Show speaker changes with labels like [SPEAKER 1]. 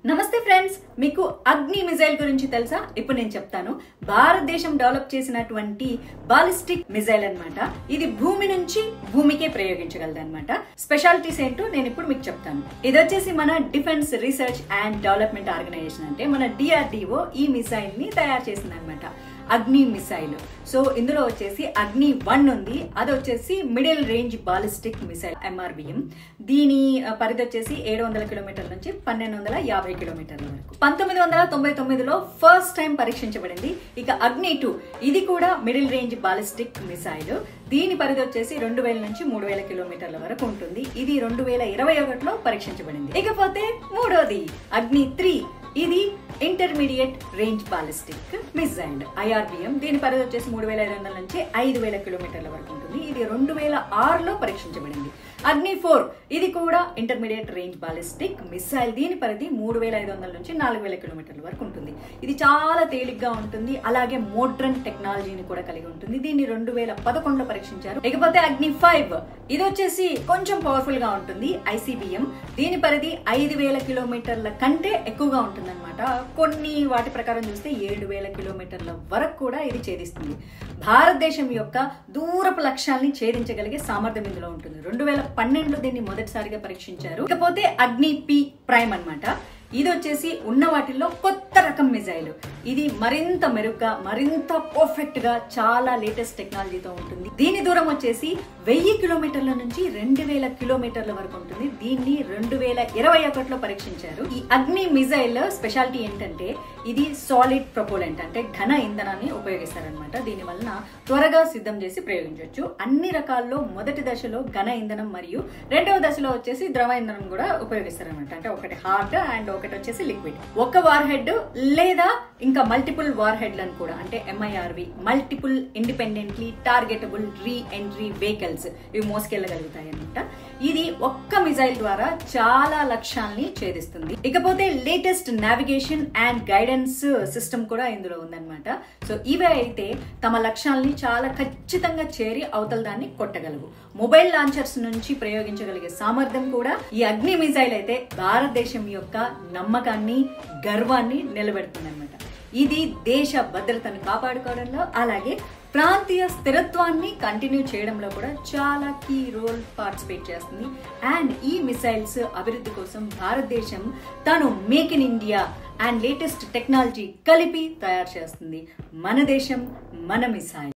[SPEAKER 1] నమస్తే ఫ్రెండ్స్, మీకు అగ్ని మిజైల్ గురించి తెలుసా? ఇప్పుడు నేను చెప్తాను. భారతదేశం డెవలప్ చేసినటువంటి బాలిస్టిక్ మిజైల్ అన్నమాట. ఇది భూమి నుంచి భూమికే ప్రయోగించగలదు అన్నమాట. స్పెషాలిటీస్ ఏంటో నేను ఇప్పుడు మీకు చెప్తాను. ఇది వచ్చేసి మన defence research and development organisation, అంటే మన DRDO ఈ మిసైల్ ని తయారు చేసింది అనమాట. అగ్ని మిసైల్. సో ఇందులో వచ్చేసి అగ్ని 1 ఉంది. అది వచ్చేసి middle range ballistic missile MRBM. దీని పరిధి వచ్చేసి 700 కిలోమీటర్ల నుంచి 1250 కిలోమీటర్ల వరకు 1999లో ఫస్ట్ టైం పరీక్షించబడింది. ఇక అగ్ని 2 ఇది కూడా మిడిల్ రేంజ్ బాలిస్టిక్ మిసైల్. దీని పరిధి వచ్చేసి 2000 నుంచి 3000 కిలోమీటర్ల వరకు ఉంటుంది. ఇది 2021లో పరీక్షించబడింది. ఇకపోతే మూడోది అగ్ని 3. ఇది intermediate range ballistic missile IRBM. దీని పరిధి వచ్చేసి 3500 నుంచి 5000 కిలోమీటర్ల వరకు ఉంటుంది. ఇది 2006లో పరీక్షించబడింది. అగ్ని 4 ఇది కూడా ఇంటర్మీడియట్ రేంజ్ బాలిస్టిక్ మిసైల్. దీని పరిధి 3500 నుంచి 4000 కిలోమీటర్ల వరకు ఉంటుంది. ఇది చాలా తేలిగ్గా ఉంటుంది, అలాగే మోడ్రన్ టెక్నాలజీని కూడా కలిగి ఉంటుంది. దీన్ని 2011లో పరీక్షించారు. ఇకపోతే అగ్ని 5 ఇది వచ్చేసి కొంచెం పవర్ఫుల్ గా ఉంటుంది, ICBM. దీని పరిధి 5000 కిలోమీటర్ల కంటే ఎక్కువగా ఉంటుంది అనమాట. కొన్ని వాటి ప్రకారం చూస్తే 7000 కిలోమీటర్ల వరకు కూడా ఇది ఛేదిస్తుంది. భారతదేశం యొక్క దూరపు లక్ష్యాల్ని ఛేదించగలిగే సామర్థ్యం ఇందులో ఉంటుంది. 2012లో దీన్ని మొదటిసారిగా పరీక్షించారు. ఇకపోతే అగ్ని P ప్రైమ్ అన్నమాట. ఇది వచ్చేసి ఉన్న వాటిల్లో కొత్త రకం మిజైల్. ఇది మరింత మెరుగ్గా, మరింత పర్ఫెక్ట్ గా, చాలా లేటెస్ట్ టెక్నాలజీతో ఉంటుంది. దీని దూరం వచ్చేసి 1000 కిలోమీటర్ల నుంచి 2000 కిలోమీటర్ల వరకు ఉంటుంది. దీన్ని 2021లో పరీక్షించారు. ఈ అగ్ని మిజైల్ స్పెషాలిటీ ఏంటంటే ఇది సాలిడ్ ప్రొపోలెంట్, అంటే ఘన ఇంధనాన్ని ఉపయోగిస్తారనమాట. దీని వలన త్వరగా సిద్ధం చేసి ప్రయోగించవచ్చు. అన్ని రకాల్లో మొదటి దశలో ఘన ఇంధనం మరియు రెండవ దశలో వచ్చేసి ద్రవ ఇంధనం కూడా ఉపయోగిస్తారనమాట. అంటే ఒకటి హార్డ్ అండ్ ఒకటి వచ్చేసి లిక్విడ్. ఒక వార్ హెడ్ లేదా ఇంకా మల్టిపుల్ వార్ హెడ్లను కూడా, అంటే MIRV multiple independently targetable re entry vehicles, ఇవి మోసుకెళ్లగలుగుతాయి అనమాట. ఇది ఒక్క మిజైల్ ద్వారా చాలా లక్ష్యాల్ని ఛేదిస్తుంది. ఇకపోతే latest navigation and guidance system కూడా ఇందులో ఉందన్నమాట. సో ఇవే అయితే తమ లక్ష్యాల్ని చాలా ఖచ్చితంగా చేరి అవతల దాన్ని కొట్టగలవు. మొబైల్ లాంచర్స్ నుంచి ప్రయోగించగలిగే సామర్థ్యం కూడా ఈ అగ్ని మిజైల్ అయితే భారతదేశం యొక్క నమ్మకాన్ని, గర్వాన్ని నిలబెడుతుంది అనమాట. ఇది దేశ భద్రతను కాపాడుకోవడంలో, అలాగే ప్రాంతీయ స్థిరత్వాన్ని కంటిన్యూ చేయడంలో కూడా చాలా కీ రోల్ పార్టిసిపేట్ చేస్తుంది. అండ్ ఈ మిసైల్స్ అభివృద్ధి కోసం భారతదేశం తను make in India and latest technology కలిపి తయారు చేస్తుంది. మన దేశం, మన మిసైల్.